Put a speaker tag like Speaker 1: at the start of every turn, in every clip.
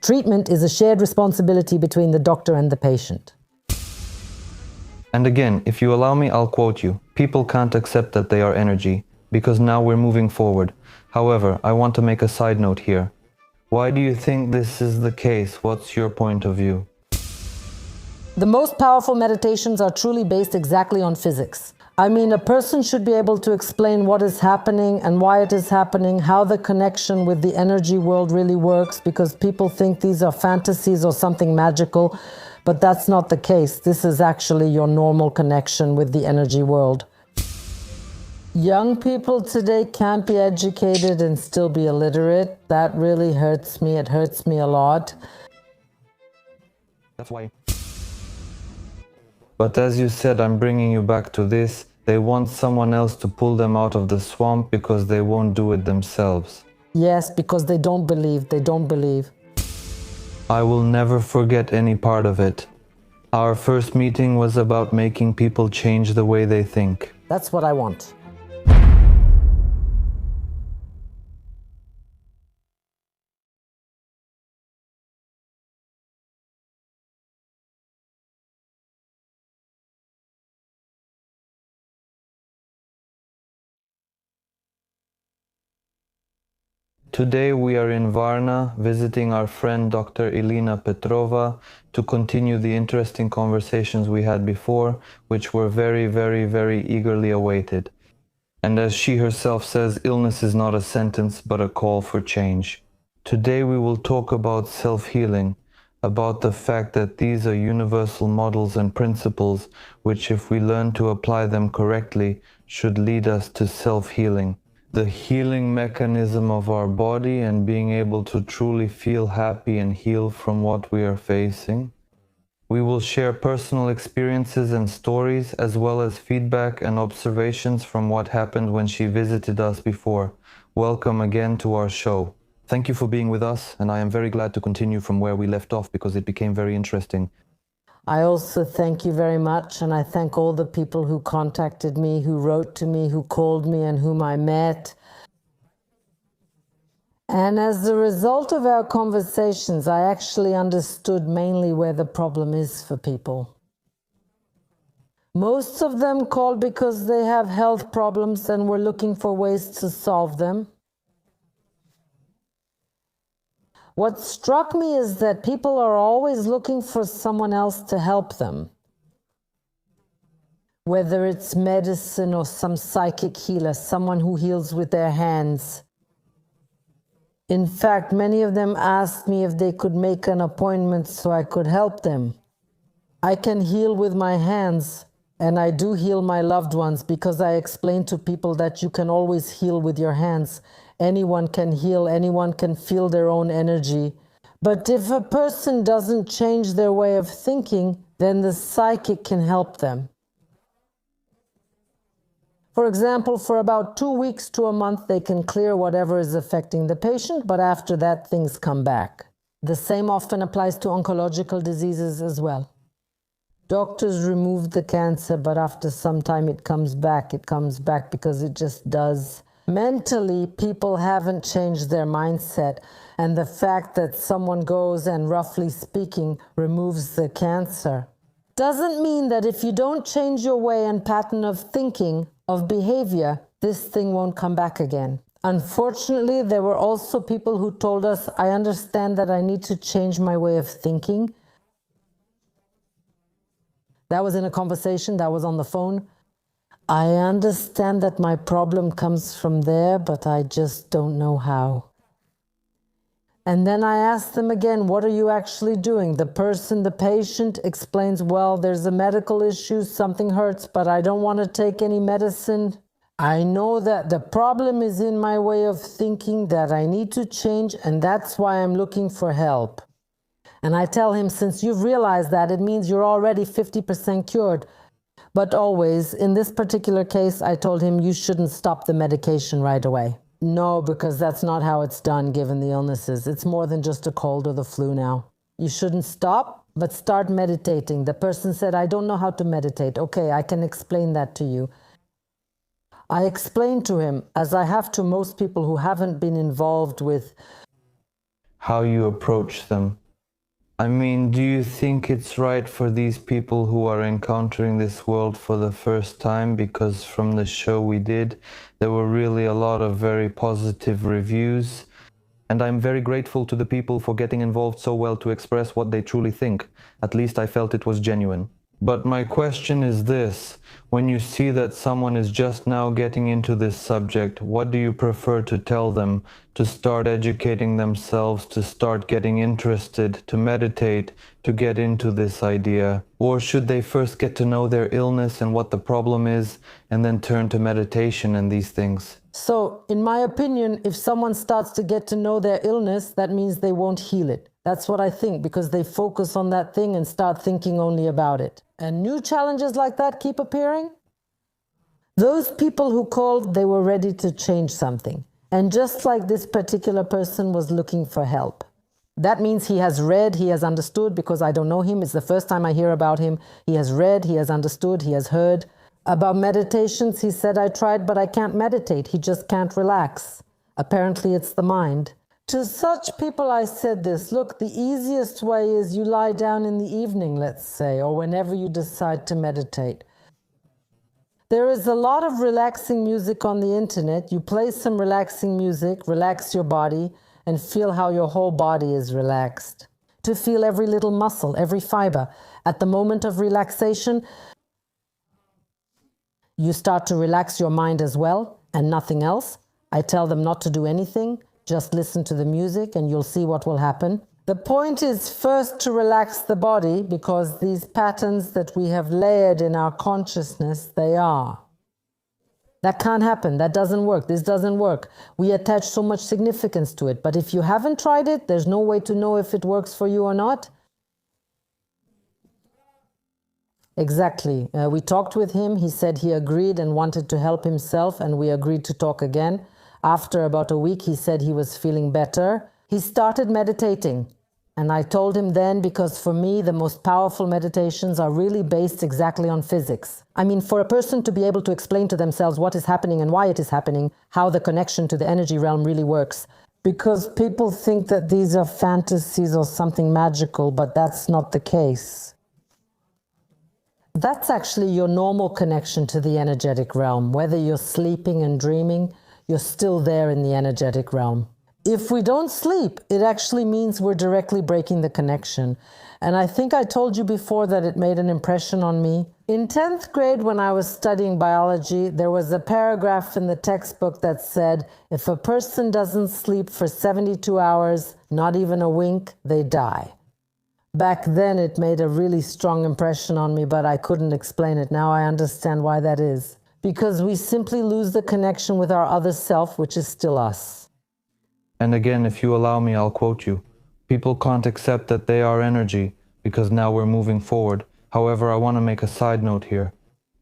Speaker 1: Treatment is a shared responsibility between the doctor and the patient.
Speaker 2: And again, if you allow me, I'll quote you. People can't accept that they are energy, because now we're moving forward. However, I want to make a side note here. Why do you think this is the case? What's your point of view?
Speaker 1: The most powerful meditations are truly based exactly on physics. I mean, a person should be able to explain what is happening and why it is happening, how the connection with the energy world really works, because people think these are fantasies or something magical, but that's not the case. This is actually your normal connection with the energy world. Young people today can't be educated and still be illiterate. That really hurts me. It hurts me a lot.
Speaker 2: That's why. But as you said, I'm bringing you back to this. They want someone else to pull them out of the swamp because they won't do it themselves.
Speaker 1: Yes, because they don't believe. They don't believe.
Speaker 2: I will never forget any part of it. Our first meeting was about making people change the way they think.
Speaker 1: That's what I want.
Speaker 2: Today we are in Varna visiting our friend Dr. Ilina Petrova to continue the interesting conversations we had before, which were very eagerly awaited. And as she herself says, illness is not a sentence but a call for change. Today we will talk about self-healing, about the fact that these are universal models and principles which, if we learn to apply them correctly, should lead us to self-healing. The healing mechanism of our body and being able to truly feel happy and heal from what we are facing. We will share personal experiences and stories, as well as feedback and observations from what happened when she visited us before. Welcome again to our show. Thank you for being with us, and I am very glad to continue from where we left off because it became very interesting.
Speaker 1: I also thank you very much, and I thank all the people who contacted me, who wrote to me, who called me, and whom I met. And as a result of our conversations, I actually understood mainly where the problem is for people. Most of them called because they have health problems and were looking for ways to solve them. What struck me is that people are always looking for someone else to help them. Whether it's medicine or some psychic healer, someone who heals with their hands. In fact, many of them asked me if they could make an appointment so I could help them. I can heal with my hands, and I do heal my loved ones because I explain to people that you can always heal with your hands. Anyone can heal, anyone can feel their own energy. But if a person doesn't change their way of thinking, then the psychic can help them. For example, for about 2 weeks to a month, they can clear whatever is affecting the patient, but after that, things come back. The same often applies to oncological diseases as well. Doctors remove the cancer, but after some time it comes back because it just does. Mentally, people haven't changed their mindset, and the fact that someone goes and, roughly speaking, removes the cancer doesn't mean that if you don't change your way and pattern of thinking, of behavior, this thing won't come back again. Unfortunately, there were also people who told us, I understand that I need to change my way of thinking. That was in a conversation, that was on the phone. I understand that my problem comes from there, but I just don't know how. And then I asked them again, what are you actually doing? The person, the patient explains, well, there's a medical issue, something hurts, but I don't want to take any medicine. I know that the problem is in my way of thinking, that I need to change, and that's why I'm looking for help. And I tell him, since you've realized that, it means you're already 50% cured. But always, in this particular case, I told him you shouldn't stop the medication right away. No, because that's not how it's done given the illnesses. It's more than just a cold or the flu now. You shouldn't stop, but start meditating. The person said, I don't know how to meditate. Okay, I can explain that to you. I explained to him, as I have to most people who haven't been involved with
Speaker 2: how you approach them. I mean, do you think it's right for these people who are encountering this world for the first time? Because from the show we did, there were really a lot of very positive reviews. And I'm very grateful to the people for getting involved so well to express what they truly think. At least I felt it was genuine. But my question is this: when you see that someone is just now getting into this subject, what do you prefer to tell them? To start educating themselves, to start getting interested, to meditate, to get into this idea? Or should they first get to know their illness and what the problem is, and then turn to meditation and these things?
Speaker 1: So, in my opinion, if someone starts to get to know their illness, that means they won't heal it. That's what I think, because they focus on that thing and start thinking only about it. And new challenges like that keep appearing. Those people who called, they were ready to change something. And just like this particular person was looking for help. That means he has read, he has understood, because I don't know him. It's the first time I hear about him. He has read, he has understood, he has heard. About meditations, he said, I tried, but I can't meditate. He just can't relax. Apparently, it's the mind. To such people, I said this: look, the easiest way is you lie down in the evening, let's say, or whenever you decide to meditate. There is a lot of relaxing music on the internet. You play some relaxing music, relax your body, and feel how your whole body is relaxed. To feel every little muscle, every fiber. At the moment of relaxation, you start to relax your mind as well, and nothing else. I tell them not to do anything. Just listen to the music and you'll see what will happen. The point is first to relax the body, because these patterns that we have layered in our consciousness, they are. That can't happen. That doesn't work. This doesn't work. We attach so much significance to it. But if you haven't tried it, there's no way to know if it works for you or not. Exactly. We talked with him. He said he agreed and wanted to help himself, and we agreed to talk again. After about a week, he said he was feeling better. He started meditating. And I told him then, because for me, the most powerful meditations are really based exactly on physics. I mean, for a person to be able to explain to themselves what is happening and why it is happening, how the connection to the energy realm really works. Because people think that these are fantasies or something magical, but that's not the case. That's actually your normal connection to the energetic realm. Whether you're sleeping and dreaming, you're still there in the energetic realm. If we don't sleep, it actually means we're directly breaking the connection. And I think I told you before that it made an impression on me. In 10th grade, when I was studying biology, there was a paragraph in the textbook that said, if a person doesn't sleep for 72 hours, not even a wink, they die. Back then, it made a really strong impression on me, but I couldn't explain it. Now I understand why that is. Because we simply lose the connection with our other self, which is still us.
Speaker 2: And again, if you allow me, I'll quote you. People can't accept that they are energy, because now we're moving forward. However, I want to make a side note here.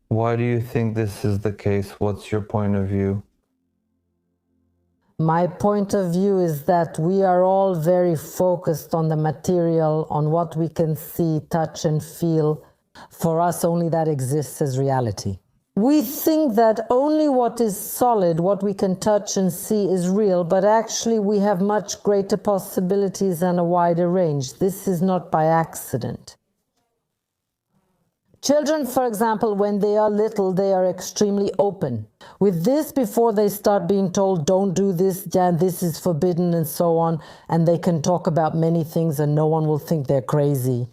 Speaker 2: Why do you think this is the case? What's your point of view?
Speaker 1: My point of view is that we are all very focused on the material, on what we can see, touch, and feel. For us, only that exists as reality. We think that only what is solid, what we can touch and see, is real, but actually we have much greater possibilities and a wider range. This is not by accident. Children, for example, when they are little, they are extremely open. With this, before they start being told, don't do this, and this is forbidden, and so on, and they can talk about many things and no one will think they're crazy.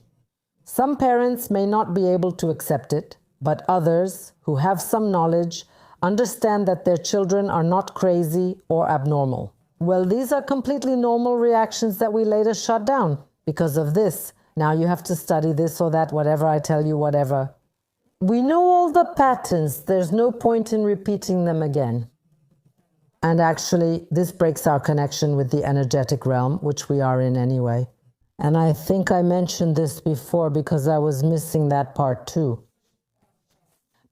Speaker 1: Some parents may not be able to accept it, but others, who have some knowledge, understand that their children are not crazy or abnormal. Well, these are completely normal reactions that we later shut down because of this. Now you have to study this or that, whatever I tell you, whatever. We know all the patterns. There's no point in repeating them again. And actually, this breaks our connection with the energetic realm, which we are in anyway. And I think I mentioned this before because I was missing that part too.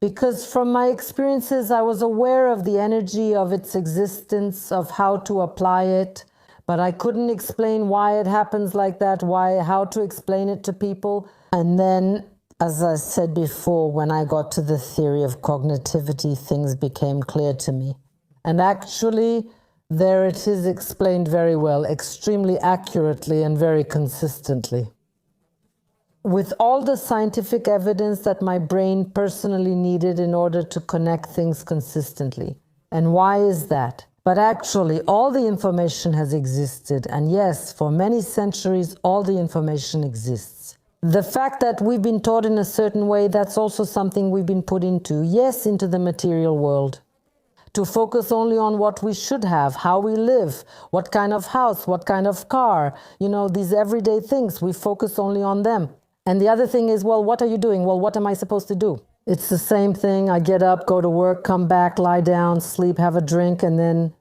Speaker 1: Because from my experiences, I was aware of the energy, of its existence, of how to apply it, but I couldn't explain why it happens like that, how to explain it to people. And then, as I said before, when I got to the theory of cognitivity, things became clear to me. And actually, There it is explained very well, extremely accurately and very consistently. With all the scientific evidence that my brain personally needed in order to connect things consistently. And why is that? But actually, all the information has existed. And yes, for many centuries, all the information exists. The fact that we've been taught in a certain way, that's also something we've been put into, yes, into the material world. To focus only on what we should have, how we live, what kind of house, what kind of car, these everyday things, we focus only on them. And the other thing is, well, what are you doing? Well, what am I supposed to do? It's the same thing. I get up, go to work, come back, lie down, sleep, have a drink, and then,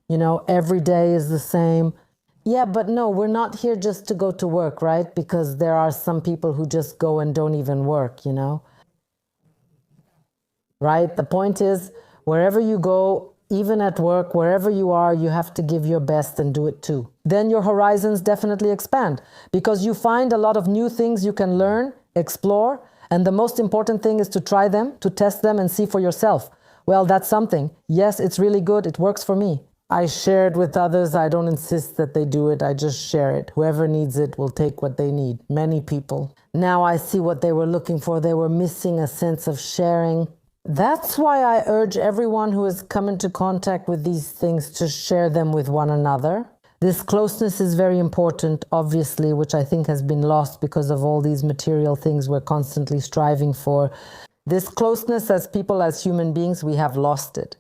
Speaker 1: every day is the same. Yeah, but no, we're not here just to go to work, right? Because there are some people who just go and don't even work, Right? The point is, wherever you go, even at work, wherever you are, you have to give your best and do it too. Then your horizons definitely expand because you find a lot of new things you can learn, explore, and the most important thing is to try them, to test them and see for yourself. Well, that's something. Yes, it's really good. It works for me. I share it with others. I don't insist that they do it. I just share it. Whoever needs it will take what they need. Many people. Now I see what they were looking for. They were missing a sense of sharing. That's why I urge everyone who has come into contact with these things to share them with one another. This closeness is very important, obviously, which I think has been lost because of all these material things we're constantly striving for. This closeness as people, as human beings, we have lost it.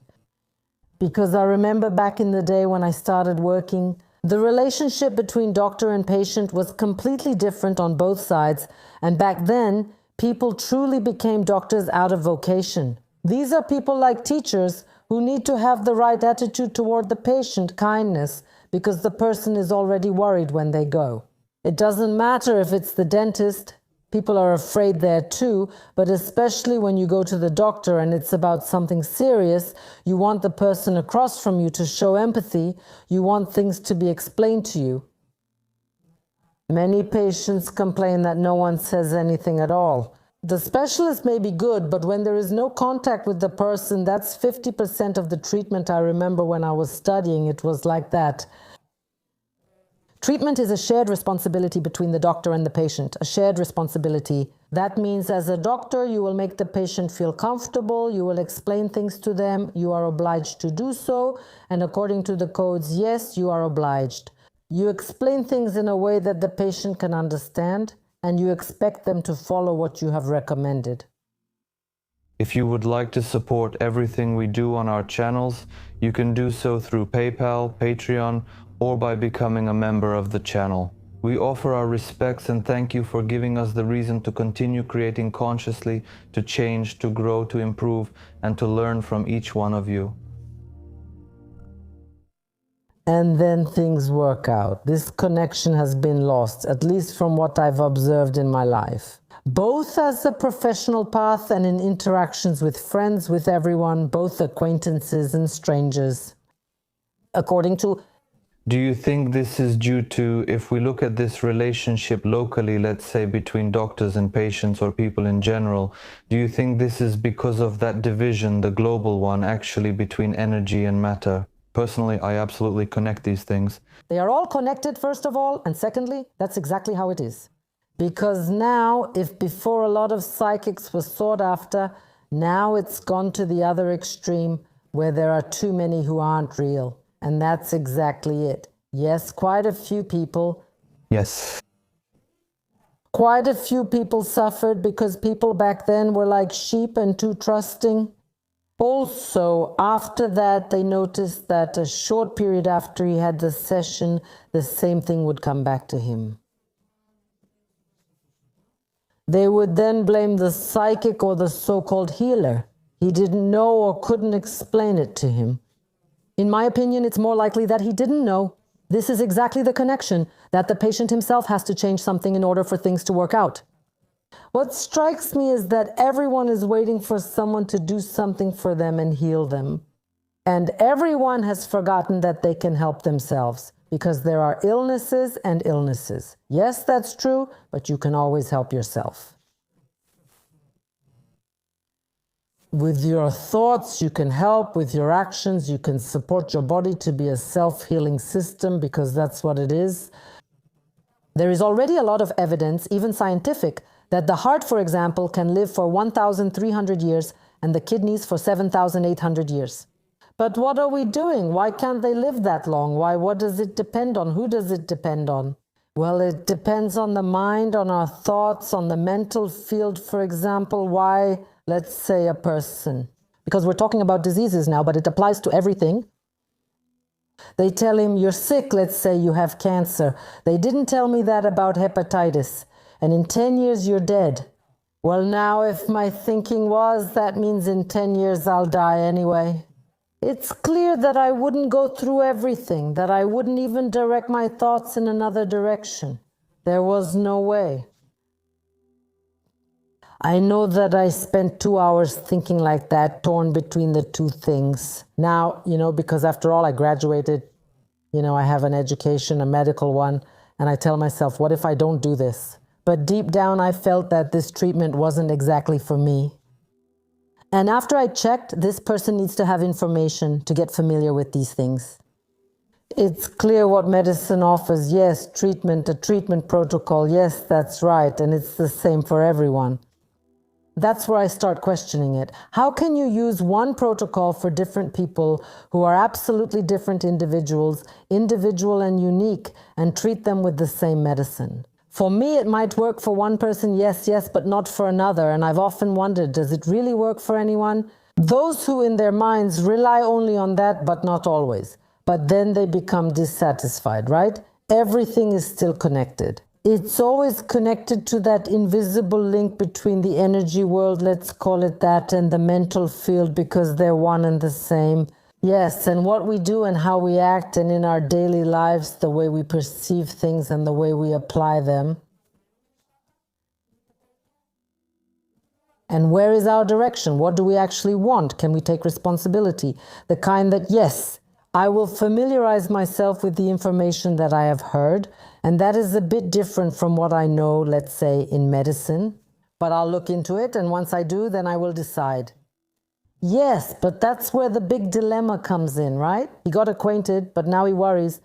Speaker 1: Because I remember back in the day when I started working, the relationship between doctor and patient was completely different on both sides, and back then, people truly became doctors out of vocation. These are people like teachers who need to have the right attitude toward the patient, kindness, because the person is already worried when they go. It doesn't matter if it's the dentist, people are afraid there too, but especially when you go to the doctor and it's about something serious, you want the person across from you to show empathy, you want things to be explained to you. Many patients complain that no one says anything at all. The specialist may be good, but when there is no contact with the person, that's 50% of the treatment. I remember when I was studying, it was like that. Treatment is a shared responsibility between the doctor and the patient, a shared responsibility. That means as a doctor, you will make the patient feel comfortable, you will explain things to them, you are obliged to do so, and according to the codes, yes, you are obliged. You explain things in a way that the patient can understand, and you expect them to follow what you have recommended.
Speaker 2: If you would like to support everything we do on our channels, you can do so through PayPal, Patreon, or by becoming a member of the channel. We offer our respects and thank you for giving us the reason to continue creating consciously, to change, to grow, to improve, and to learn from each one of you.
Speaker 1: And then things work out. This connection has been lost, at least from what I've observed in my life. Both as a professional path and in interactions with friends, with everyone, both acquaintances and strangers. According to...
Speaker 2: Do you think this is due to, if we look at this relationship locally, let's say between doctors and patients or people in general, do you think this is because of that division, the global one, actually between energy and matter? Personally, I absolutely connect these things.
Speaker 1: They are all connected, first of all, and secondly, that's exactly how it is. Because now, if before a lot of psychics were sought after, now it's gone to the other extreme where there are too many who aren't real. And that's exactly it. Yes, quite a few people.
Speaker 2: Yes.
Speaker 1: Quite a few people suffered because people back then were like sheep and too trusting. Also, after that, they noticed that a short period after he had the session, the same thing would come back to him. They would then blame the psychic or the so-called healer. He didn't know or couldn't explain it to him. In my opinion, it's more likely that he didn't know. This is exactly the connection, that the patient himself has to change something in order for things to work out. What strikes me is that everyone is waiting for someone to do something for them and heal them. And everyone has forgotten that they can help themselves, because there are illnesses and illnesses. Yes, that's true, but you can always help yourself. With your thoughts, you can help. With your actions, you can support your body to be a self-healing system, because that's what it is. There is already a lot of evidence, even scientific, that the heart, for example, can live for 1,300 years and the kidneys for 7,800 years. But what are we doing? Why can't they live that long? Why? What does it depend on? Who does it depend on? Well, it depends on the mind, on our thoughts, on the mental field, for example. Why, let's say, a person? Because we're talking about diseases now, but it applies to everything. They tell him, you're sick, let's say you have cancer. They didn't tell me that about hepatitis. And in 10 years, you're dead. Well, now, if my thinking was, that means in 10 years I'll die anyway. It's clear that I wouldn't go through everything, that I wouldn't even direct my thoughts in another direction. There was no way. I know that I spent 2 hours thinking like that, torn between the two things. Now, because after all, I graduated, I have an education, a medical one, and I tell myself, what if I don't do this? But deep down, I felt that this treatment wasn't exactly for me. And after I checked, this person needs to have information to get familiar with these things. It's clear what medicine offers. Yes, treatment, a treatment protocol. Yes, that's right. And it's the same for everyone. That's where I start questioning it. How can you use one protocol for different people who are absolutely different individuals, individual and unique, and treat them with the same medicine? For me, it might work for one person, yes, but not for another. And I've often wondered, does it really work for anyone? Those who in their minds rely only on that, but not always. But then they become dissatisfied, right? Everything is still connected. It's always connected to that invisible link between the energy world, let's call it that, and the mental field, because they're one and the same. Yes, and what we do and how we act, and in our daily lives, the way we perceive things and the way we apply them. And where is our direction? What do we actually want? Can we take responsibility? The kind that, yes, I will familiarize myself with the information that I have heard, and that is a bit different from what I know, let's say, in medicine. But I'll look into it, and once I do, then I will decide. Yes, but that's where the big dilemma comes in, right? He got acquainted, but now he worries.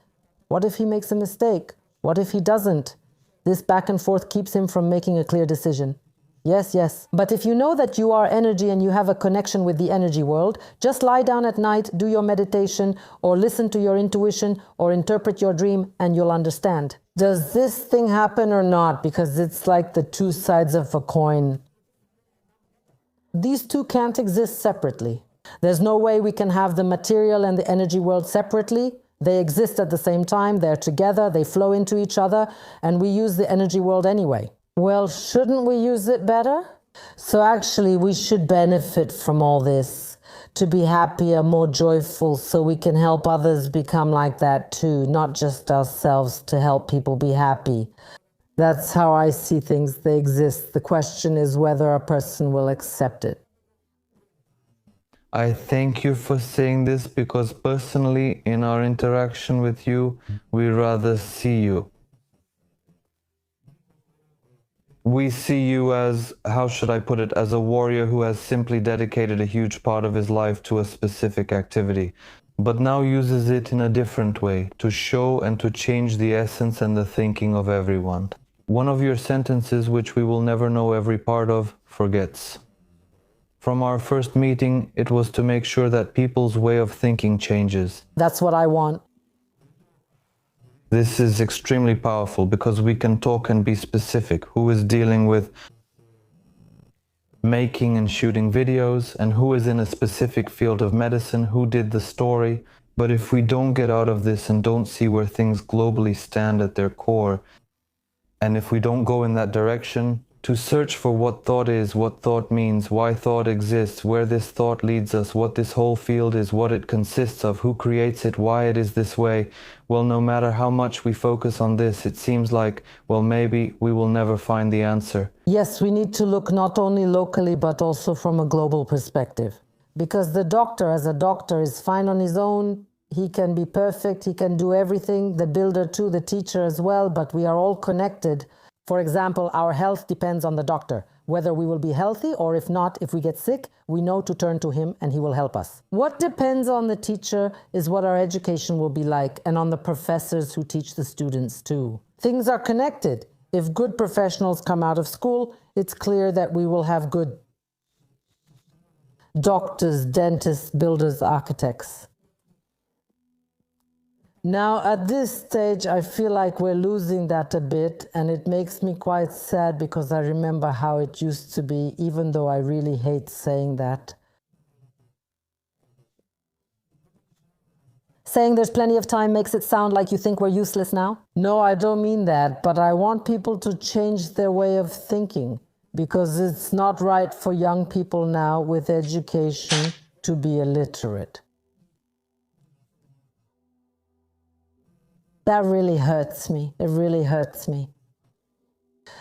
Speaker 1: What if he makes a mistake? What if he doesn't? This back and forth keeps him from making a clear decision. Yes. But if you know that you are energy and you have a connection with the energy world, just lie down at night, do your meditation, or listen to your intuition, or interpret your dream, and you'll understand. Does this thing happen or not? Because it's like the two sides of a coin. These two can't exist separately. There's no way we can have the material and the energy world separately. They exist at the same time, they're together, they flow into each other, and we use the energy world anyway. Well, shouldn't we use it better? So actually, we should benefit from all this, to be happier, more joyful, so we can help others become like that too, not just ourselves, to help people be happy. That's how I see things. They exist. The question is whether a person will accept it.
Speaker 2: I thank you for saying this, because personally, in our interaction with you, we rather see you. We see you as, how should I put it, as a warrior who has simply dedicated a huge part of his life to a specific activity, but now uses it in a different way, to show and to change the essence and the thinking of everyone. One of your sentences, which we will never know every part of, forgets. From our first meeting, it was to make sure that people's way of thinking changes.
Speaker 1: That's what I want.
Speaker 2: This is extremely powerful, because we can talk and be specific. Who is dealing with making and shooting videos, and who is in a specific field of medicine, who did the story. But if we don't get out of this and don't see where things globally stand at their core, and if we don't go in that direction, to search for what thought is, what thought means, why thought exists, where this thought leads us, what this whole field is, what it consists of, who creates it, why it is this way, well, no matter how much we focus on this, it seems like, well, maybe we will never find the answer.
Speaker 1: Yes, we need to look not only locally, but also from a global perspective. Because the doctor, as a doctor, is fine on his own. He can be perfect, he can do everything, the builder too, the teacher as well, but we are all connected. For example, our health depends on the doctor. Whether we will be healthy or if not, if we get sick, we know to turn to him and he will help us. What depends on the teacher is what our education will be like, and on the professors who teach the students too. Things are connected. If good professionals come out of school, it's clear that we will have good doctors, dentists, builders, architects. Now, at this stage, I feel like we're losing that a bit, and it makes me quite sad because I remember how it used to be, even though I really hate saying that. Saying there's plenty of time makes it sound like you think we're useless now? No, I don't mean that, but I want people to change their way of thinking, because it's not right for young people now with education to be illiterate. That really hurts me. It really hurts me.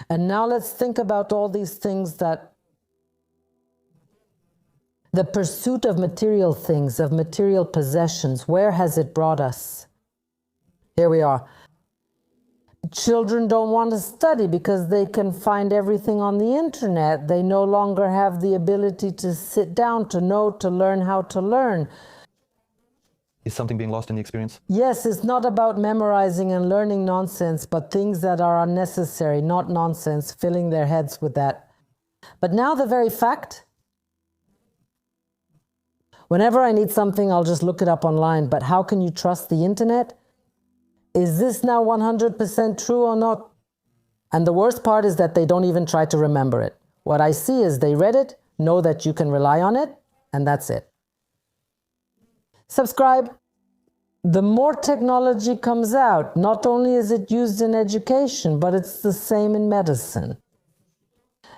Speaker 1: And now let's think about all these things that the pursuit of material things, of material possessions, where has it brought us? Here we are. Children don't want to study because they can find everything on the internet. They no longer have the ability to sit down, to know, to learn how to learn.
Speaker 2: Is something being lost in the experience?
Speaker 1: Yes, it's not about memorizing and learning nonsense, but things that are unnecessary, not nonsense, filling their heads with that. But now the very fact, whenever I need something, I'll just look it up online. But how can you trust the internet? Is this now 100% true or not? And the worst part is that they don't even try to remember it. What I see is they read it, know that you can rely on it, and that's it. Subscribe. The more technology comes out, not only is it used in education, but it's the same in medicine.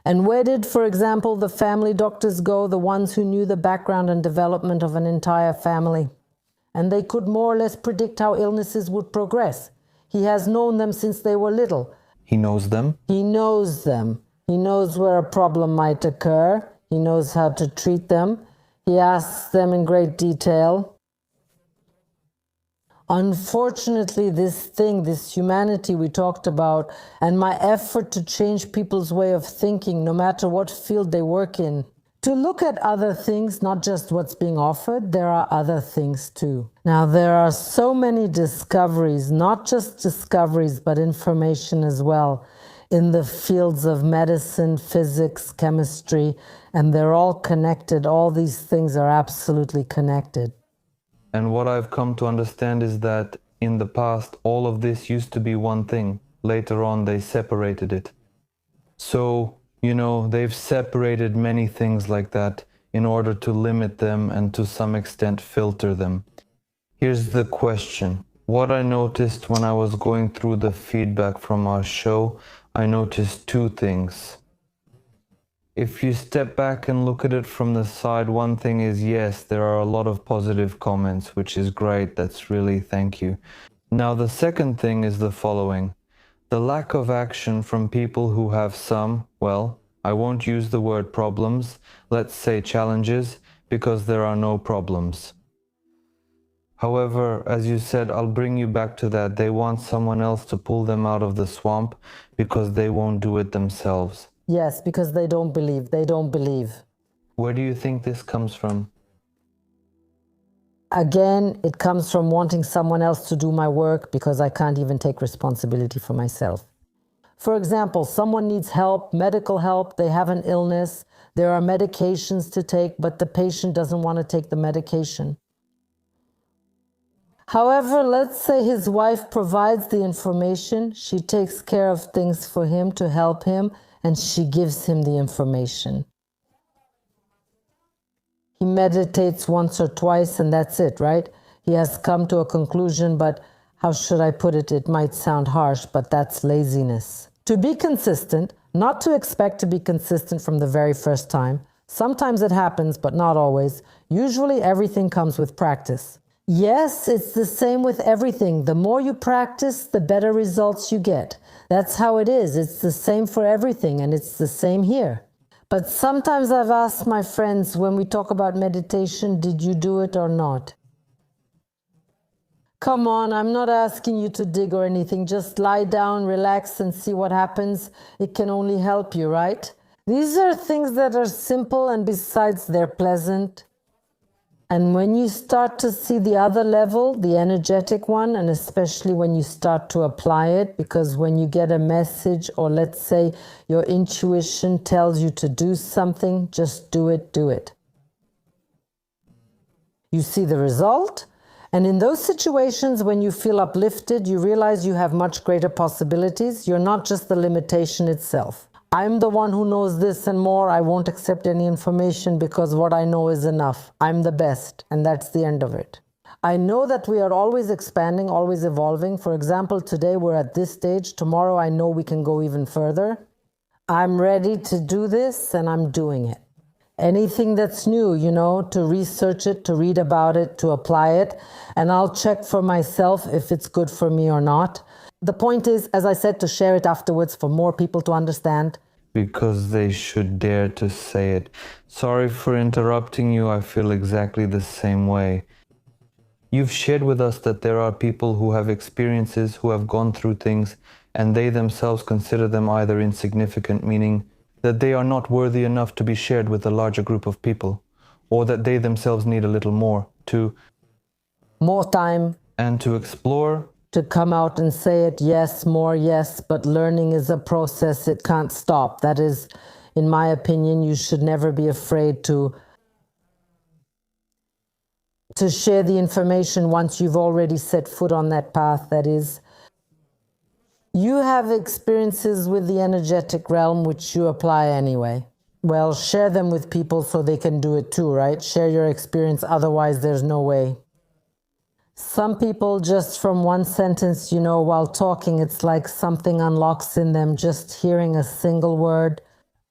Speaker 1: And where did, for example, the family doctors go, the ones who knew the background and development of an entire family? And they could more or less predict how illnesses would progress. He has known them since they were little.
Speaker 2: He knows them?
Speaker 1: He knows them. He knows where a problem might occur. He knows how to treat them. He asks them in great detail. Unfortunately, this humanity we talked about, and my effort to change people's way of thinking, no matter what field they work in, to look at other things, not just what's being offered, there are other things too. Now, there are so many discoveries, not just discoveries, but information as well, in the fields of medicine, physics, chemistry, and they're all connected. All these things are absolutely connected.
Speaker 2: And what I've come to understand is that in the past, all of this used to be one thing. Later on, they separated it. So, you know, they've separated many things like that in order to limit them and to some extent filter them. Here's the question. What I noticed when I was going through the feedback from our show, I noticed two things. If you step back and look at it from the side, one thing is, yes, there are a lot of positive comments, which is great. That's really, thank you. Now, the second thing is the following. The lack of action from people who have some, well, I won't use the word problems, let's say challenges, because there are no problems. However, as you said, I'll bring you back to that. They want someone else to pull them out of the swamp because they won't do it themselves.
Speaker 1: Yes, because they don't believe. They don't believe.
Speaker 2: Where do you think this comes from?
Speaker 1: Again, it comes from wanting someone else to do my work because I can't even take responsibility for myself. For example, someone needs help, medical help, they have an illness, there are medications to take, but the patient doesn't want to take the medication. However, let's say his wife provides the information, she takes care of things for him to help him, and she gives him the information. He meditates once or twice and that's it, right? He has come to a conclusion, but how should I put it? It might sound harsh, but that's laziness. To be consistent, not to expect to be consistent from the very first time. Sometimes it happens, but not always. Usually everything comes with practice. Yes, it's the same with everything. The more you practice, the better results you get. That's how it is. It's the same for everything, and it's the same here. But sometimes I've asked my friends when we talk about meditation, did you do it or not? Come on, I'm not asking you to dig or anything. Just lie down, relax, and see what happens. It can only help you, right? These are things that are simple, and besides, they're pleasant. And when you start to see the other level, the energetic one, and especially when you start to apply it, because when you get a message, or let's say your intuition tells you to do something, just do it, do it. You see the result, and in those situations when you feel uplifted, you realize you have much greater possibilities. You're not just the limitation itself. I'm the one who knows this and more. I won't accept any information because what I know is enough. I'm the best, and that's the end of it. I know that we are always expanding, always evolving. For example, today we're at this stage. Tomorrow I know we can go even further. I'm ready to do this, and I'm doing it. Anything that's new, to research it, to read about it, to apply it, and I'll check for myself if it's good for me or not. The point is, as I said, to share it afterwards for more people to understand.
Speaker 2: Because they should dare to say it. Sorry for interrupting you, I feel exactly the same way. You've shared with us that there are people who have experiences, who have gone through things, and they themselves consider them either insignificant, meaning that they are not worthy enough to be shared with a larger group of people, or that they themselves need a little more
Speaker 1: time,
Speaker 2: and to explore,
Speaker 1: to come out and say it, yes, more, yes, but learning is a process, it can't stop. That is, in my opinion, you should never be afraid to share the information once you've already set foot on that path. That is, you have experiences with the energetic realm which you apply anyway. Well, share them with people so they can do it too, right? Share your experience, otherwise there's no way. Some people, just from one sentence, while talking, it's like something unlocks in them, just hearing a single word.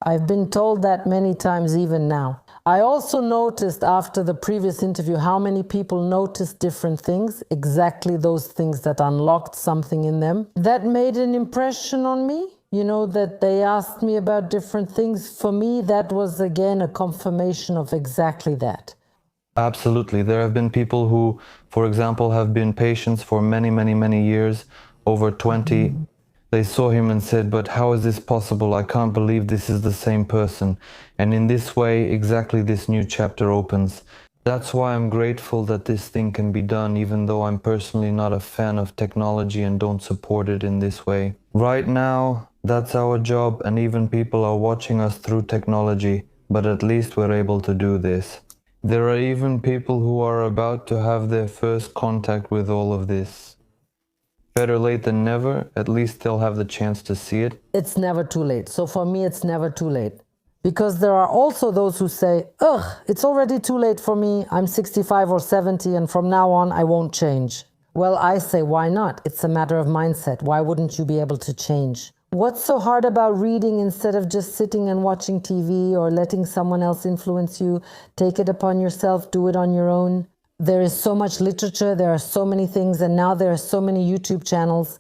Speaker 1: I've been told that many times, even now. I also noticed after the previous interview how many people noticed different things, exactly those things that unlocked something in them. That made an impression on me, that they asked me about different things. For me, that was again a confirmation of exactly that.
Speaker 2: Absolutely. There have been people who, for example, have been patients for many, many, many years, over 20. They saw him and said, but how is this possible? I can't believe this is the same person. And in this way, exactly this new chapter opens. That's why I'm grateful that this thing can be done, even though I'm personally not a fan of technology and don't support it in this way. Right now, that's our job, and even people are watching us through technology, but at least we're able to do this. There are even people who are about to have their first contact with all of this. Better late than never, at least they'll have the chance to see it.
Speaker 1: It's never too late. So for me, it's never too late. Because there are also those who say, ugh, it's already too late for me. I'm 65 or 70 and from now on I won't change. Well, I say, why not? It's a matter of mindset. Why wouldn't you be able to change? What's so hard about reading instead of just sitting and watching TV or letting someone else influence you? Take it upon yourself, do it on your own. There is so much literature, there are so many things, and now there are so many YouTube channels.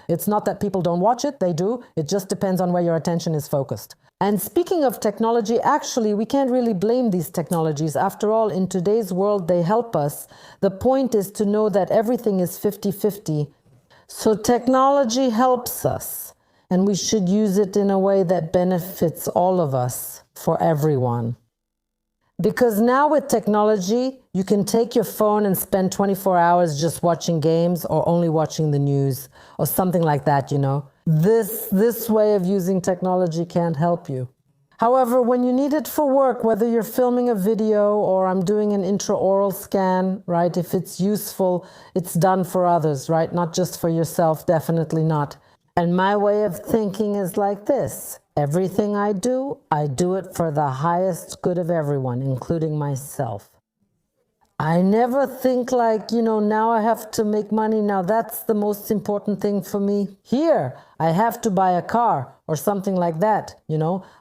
Speaker 1: It's not that people don't watch it, they do. It just depends on where your attention is focused. And speaking of technology, actually, we can't really blame these technologies. After all, in today's world, they help us. The point is to know that everything is 50-50. So technology helps us, and we should use it in a way that benefits all of us, for everyone. Because now with technology, you can take your phone and spend 24 hours just watching games or only watching the news or something like that, This way of using technology can't help you. However, when you need it for work, whether you're filming a video or I'm doing an intraoral scan, right? If it's useful, it's done for others, right? Not just for yourself, definitely not. And my way of thinking is like this. Everything I do it for the highest good of everyone, including myself. I never think like, now I have to make money. Now that's the most important thing for me. Here, I have to buy a car or something like that.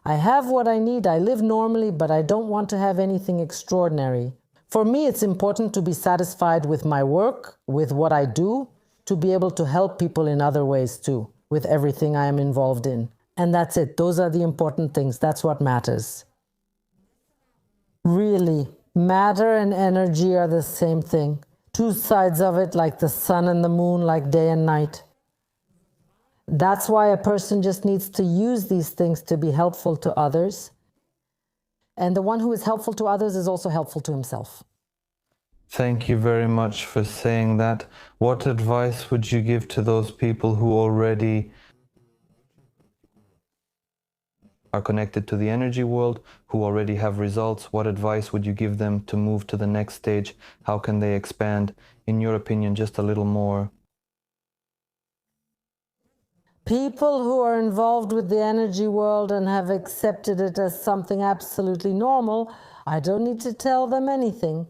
Speaker 1: I have what I need. I live normally, but I don't want to have anything extraordinary. For me, it's important to be satisfied with my work, with what I do, to be able to help people in other ways too, with everything I am involved in. And that's it. Those are the important things. That's what matters. Really, matter and energy are the same thing. two sides of it, like the sun and the moon, like day and night. That's why a person just needs to use these things to be helpful to others. And the one who is helpful to others is also helpful to himself.
Speaker 2: Thank you very much for saying that. What advice would you give to those people who already are connected to the energy world, who already have results? What advice would you give them to move to the next stage? How can they expand, in your opinion, just a little more?
Speaker 1: People who are involved with the energy world and have accepted it as something absolutely normal, I don't need to tell them anything.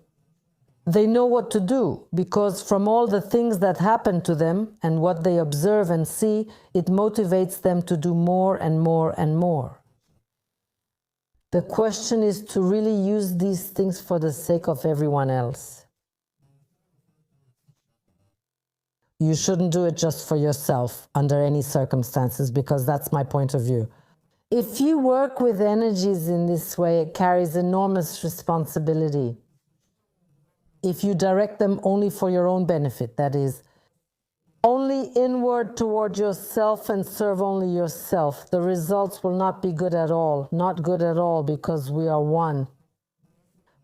Speaker 1: They know what to do, because from all the things that happen to them and what they observe and see, it motivates them to do more and more and more. The question is to really use these things for the sake of everyone else. You shouldn't do it just for yourself under any circumstances, because that's my point of view. If you work with energies in this way, it carries enormous responsibility. If you direct them only for your own benefit, that is, only inward toward yourself and serve only yourself, the results will not be good at all. Not good at all, because we are one.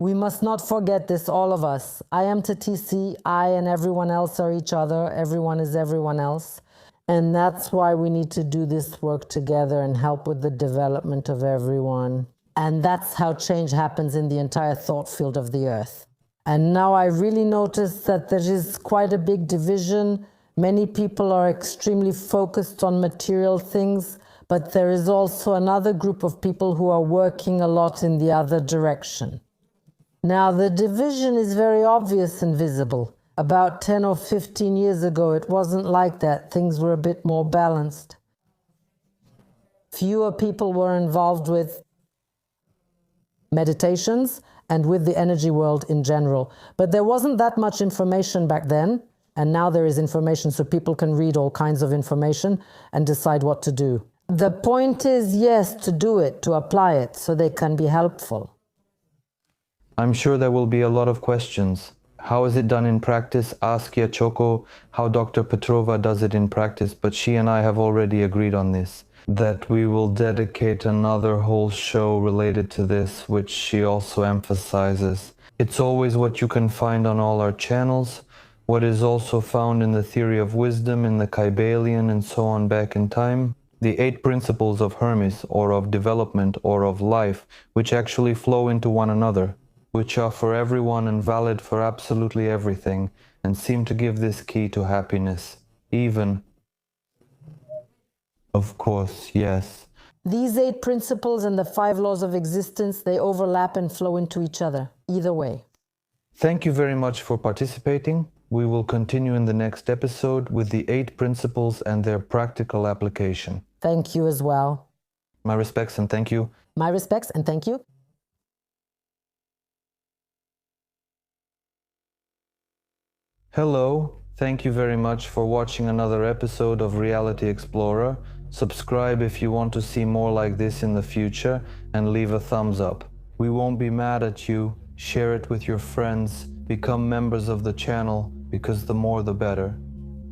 Speaker 1: We must not forget this, all of us. I am Tatisi, I and everyone else are each other, everyone is everyone else. And that's why we need to do this work together and help with the development of everyone. And that's how change happens in the entire thought field of the earth. And now I really notice that there is quite a big division. Many people are extremely focused on material things, but there is also another group of people who are working a lot in the other direction. Now, the division is very obvious and visible. About 10 or 15 years ago, it wasn't like that. Things were a bit more balanced. Fewer people were involved with meditations and with the energy world in general. But there wasn't that much information back then, and now there is information, so people can read all kinds of information and decide what to do. The point is, yes, to do it, to apply it, so they can be helpful.
Speaker 2: I'm sure there will be a lot of questions. How is it done in practice? Ask Choco how Dr. Petrova does it in practice, but she and I have already agreed on this, that we will dedicate another whole show related to this, which she also emphasizes. It's always what you can find on all our channels, what is also found in the theory of wisdom, in the Kybalion and so on back in time. The 8 principles of Hermes, or of development, or of life, which actually flow into one another, which are for everyone and valid for absolutely everything, and seem to give this key to happiness. Even, of course, yes.
Speaker 1: These 8 principles and the 5 laws of existence, they overlap and flow into each other, either way.
Speaker 2: Thank you very much for participating. We will continue in the next episode with the 8 principles and their practical application.
Speaker 1: Thank you as well.
Speaker 2: My respects and thank you.
Speaker 1: My respects and thank you.
Speaker 2: Hello, thank you very much for watching another episode of Reality Explorer. Subscribe if you want to see more like this in the future, and leave a thumbs up. We won't be mad at you. Share it with your friends. Become members of the channel, because the more the better.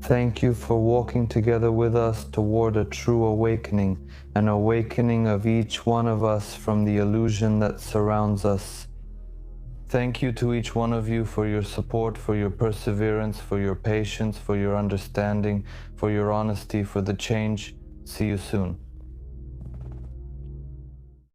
Speaker 2: Thank you for walking together with us toward a true awakening, an awakening of each one of us from the illusion that surrounds us. Thank you to each one of you for your support, for your perseverance, for your patience, for your understanding, for your honesty, for the change. See you soon.